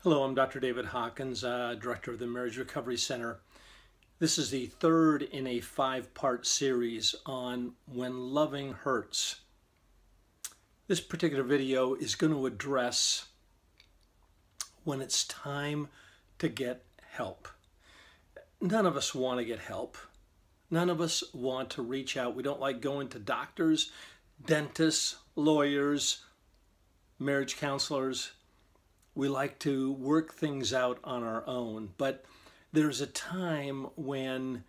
Hello, I'm Dr. David Hawkins, Director of the Marriage Recovery Center. This is the third in a five-part series on When Loving Hurts. This particular video is going to address when it's time to get help. None of us want to get help. None of us want to reach out. We don't like going to doctors, dentists, lawyers, marriage counselors. We like to work things out on our own, but there's a time when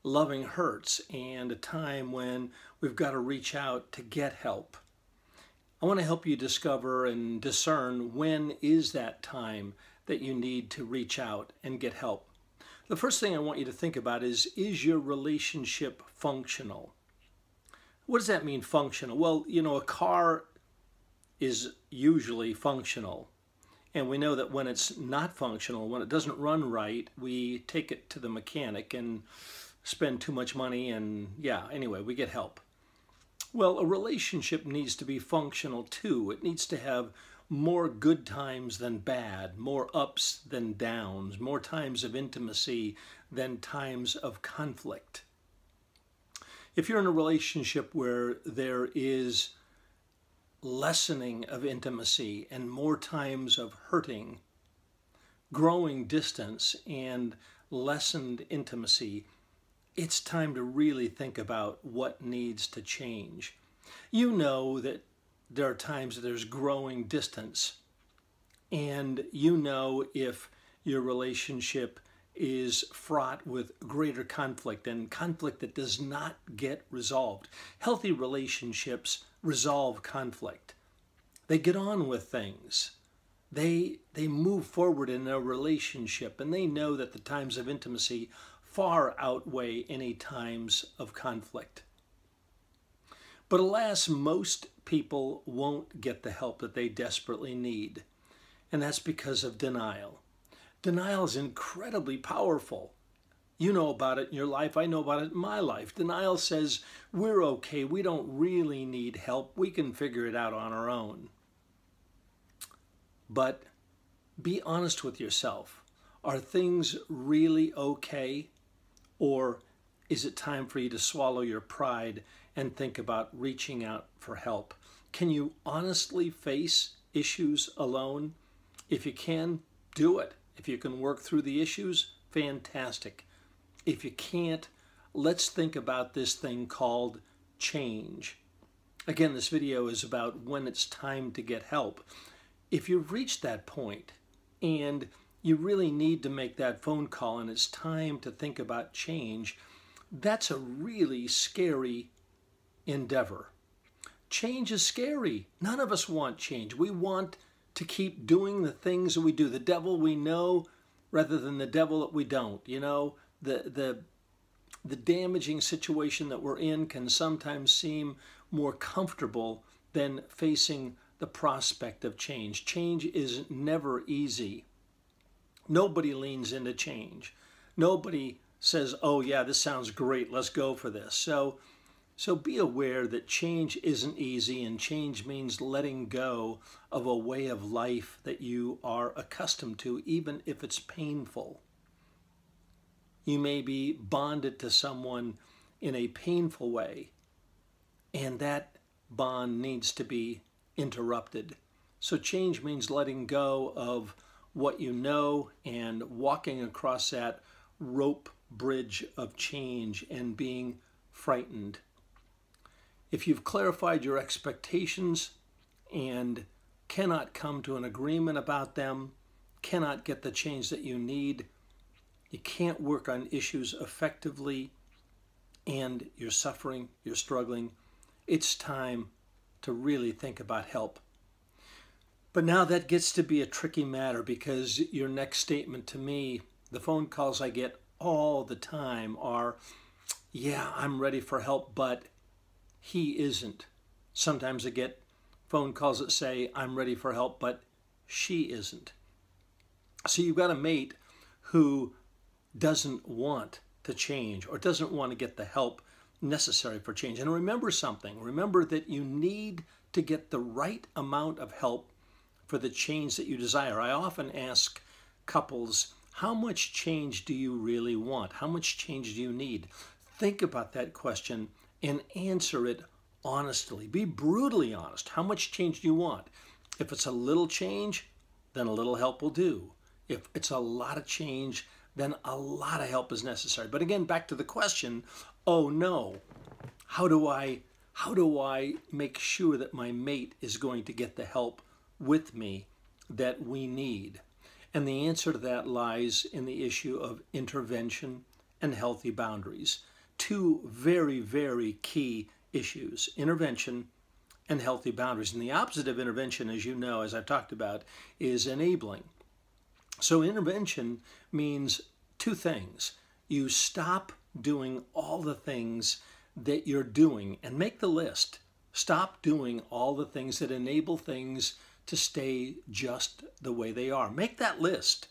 loving hurts and a time when we've got to reach out to get help. I want to help you discover and discern when is that time that you need to reach out and get help. The first thing I want you to think about is your relationship functional? What does that mean, functional? Well, a car is usually functional. And we know that when it's not functional, when it doesn't run right, we take it to the mechanic and spend too much money and anyway, we get help. Well, a relationship needs to be functional too. It needs to have more good times than bad, more ups than downs, more times of intimacy than times of conflict. If you're in a relationship where there is lessening of intimacy and more times of hurting, growing distance and lessened intimacy, it's time to really think about what needs to change. You know that there are times that there's growing distance, and you know if your relationship is fraught with greater conflict and conflict that does not get resolved. Healthy relationships resolve conflict. They get on with things. They move forward in their relationship, and they know that the times of intimacy far outweigh any times of conflict. But alas, most people won't get the help that they desperately need, and that's because of denial. Denial is incredibly powerful. You know about it in your life. I know about it in my life. Denial says, we're okay. We don't really need help. We can figure it out on our own. But be honest with yourself. Are things really okay? Or is it time for you to swallow your pride and think about reaching out for help? Can you honestly face issues alone? If you can, do it. If you can work through the issues, fantastic. If you can't, let's think about this thing called change. Again, this video is about when it's time to get help. If you've reached that point and you really need to make that phone call and it's time to think about change, that's a really scary endeavor. Change is scary. None of us want change. We want to keep doing the things that we do, the devil we know rather than the devil that we don't. The damaging situation that we're in can sometimes seem more comfortable than facing the prospect of change. Change is never easy. Nobody leans into change. Nobody says, oh yeah, this sounds great, let's go for this. So be aware that change isn't easy, and change means letting go of a way of life that you are accustomed to, even if it's painful. You may be bonded to someone in a painful way, and that bond needs to be interrupted. So change means letting go of what you know and walking across that rope bridge of change and being frightened. If you've clarified your expectations and cannot come to an agreement about them, cannot get the change that you need, you can't work on issues effectively, and you're suffering, you're struggling, it's time to really think about help. But now that gets to be a tricky matter, because your next statement to me, the phone calls I get all the time are, yeah, I'm ready for help, but he isn't. Sometimes I get phone calls that say, I'm ready for help, but she isn't. So you've got a mate who doesn't want to change or doesn't want to get the help necessary for change. And remember something. Remember that you need to get the right amount of help for the change that you desire. I often ask couples, how much change do you really want? How much change do you need? Think about that question and answer it honestly. Be brutally honest. How much change do you want? If it's a little change, then a little help will do. If it's a lot of change, then a lot of help is necessary. But again, back to the question, oh no, how do I make sure that my mate is going to get the help with me that we need? And the answer to that lies in the issue of intervention and healthy boundaries. Two very, very key issues, intervention and healthy boundaries. And the opposite of intervention, as you know, as I've talked about, is enabling. So intervention means two things. You stop doing all the things that you're doing and make the list. Stop doing all the things that enable things to stay just the way they are. Make that list.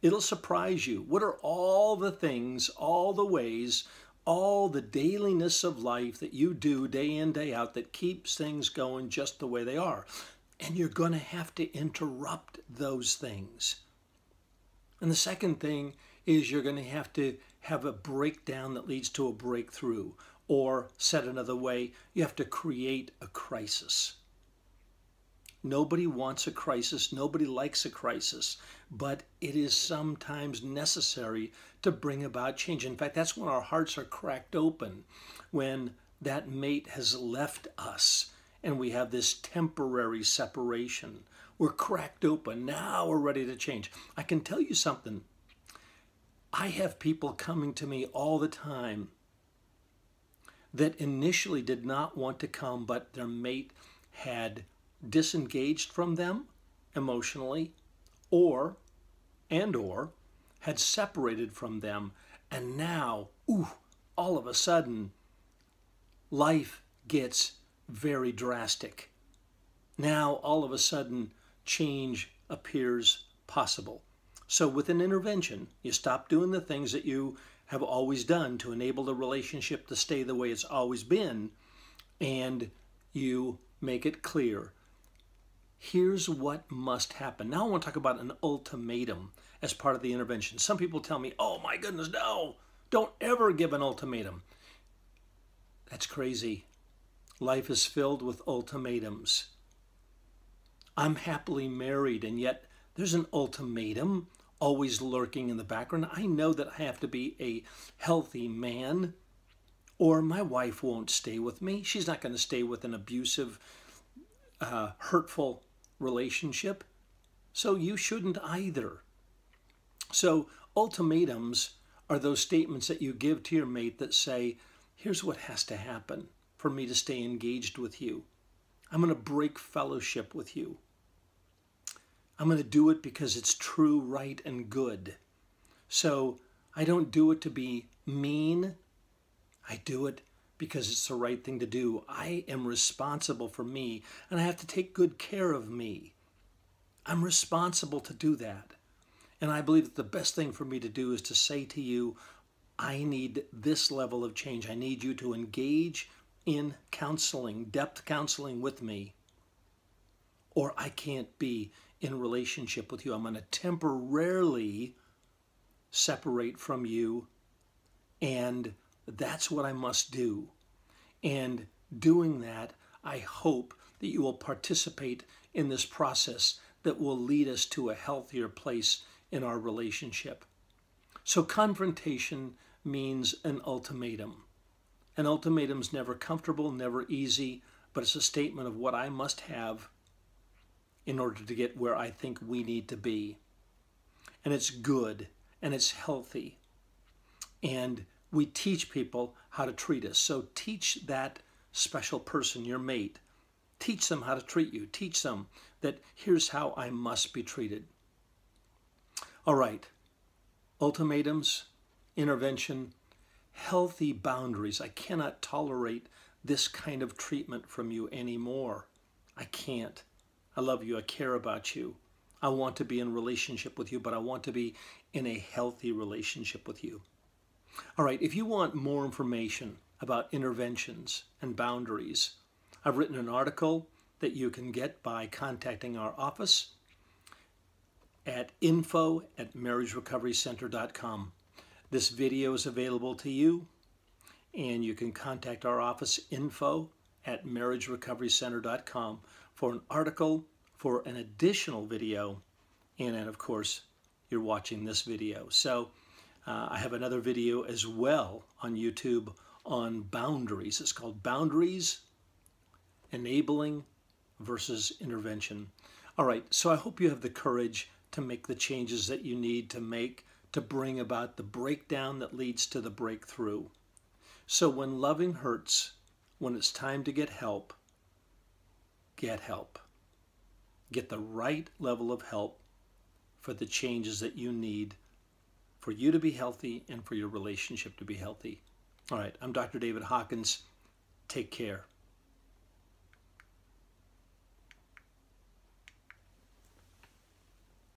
It'll surprise you. What are all the things, all the ways, all the dailiness of life that you do day in, day out that keeps things going just the way they are? And you're going to have to interrupt those things. And the second thing is you're going to have a breakdown that leads to a breakthrough. Or, said another way, you have to create a crisis. Nobody wants a crisis. Nobody likes a crisis. But it is sometimes necessary to bring about change. In fact, that's when our hearts are cracked open, when that mate has left us and we have this temporary separation. We're cracked open. Now we're ready to change. I can tell you something. I have people coming to me all the time that initially did not want to come, but their mate had disengaged from them emotionally or had separated from them. And now, all of a sudden, life gets very drastic. Now, all of a sudden, change appears possible. So with an intervention, you stop doing the things that you have always done to enable the relationship to stay the way it's always been, and you make it clear. Here's what must happen. Now I want to talk about an ultimatum as part of the intervention. Some people tell me, oh my goodness, no, don't ever give an ultimatum. That's crazy. Life is filled with ultimatums. I'm happily married, and yet there's an ultimatum always lurking in the background. I know that I have to be a healthy man, or my wife won't stay with me. She's not going to stay with an abusive, hurtful relationship. So you shouldn't either. So ultimatums are those statements that you give to your mate that say, here's what has to happen for me to stay engaged with you. I'm going to break fellowship with you. I'm going to do it because it's true, right, and good. So I don't do it to be mean. I do it because it's the right thing to do. I am responsible for me, and I have to take good care of me. I'm responsible to do that. And I believe that the best thing for me to do is to say to you, I need this level of change. I need you to engage in counseling, depth counseling with me, or I can't be in relationship with you. I'm going to temporarily separate from you, and that's what I must do. And doing that, I hope that you will participate in this process that will lead us to a healthier place in our relationship. So confrontation means an ultimatum. An ultimatum's never comfortable, never easy, but it's a statement of what I must have in order to get where I think we need to be. And it's good, and it's healthy. And we teach people how to treat us. So teach that special person, your mate. Teach them how to treat you. Teach them that here's how I must be treated. All right. Ultimatums, intervention, healthy boundaries. I cannot tolerate this kind of treatment from you anymore. I can't. I love you. I care about you. I want to be in relationship with you, but I want to be in a healthy relationship with you. All right, if you want more information about interventions and boundaries, I've written an article that you can get by contacting our office at info@marriagerecoverycenter.com. This video is available to you, and you can contact our office, info@marriagerecoverycenter.com, for an article, for an additional video, and then, of course, you're watching this video. So I have another video as well on YouTube on boundaries. It's called Boundaries, Enabling versus Intervention. All right, so I hope you have the courage to make the changes that you need to make to bring about the breakdown that leads to the breakthrough. So when loving hurts, when it's time to get help, get help. Get the right level of help for the changes that you need for you to be healthy and for your relationship to be healthy. All right, I'm Dr. David Hawkins. Take care.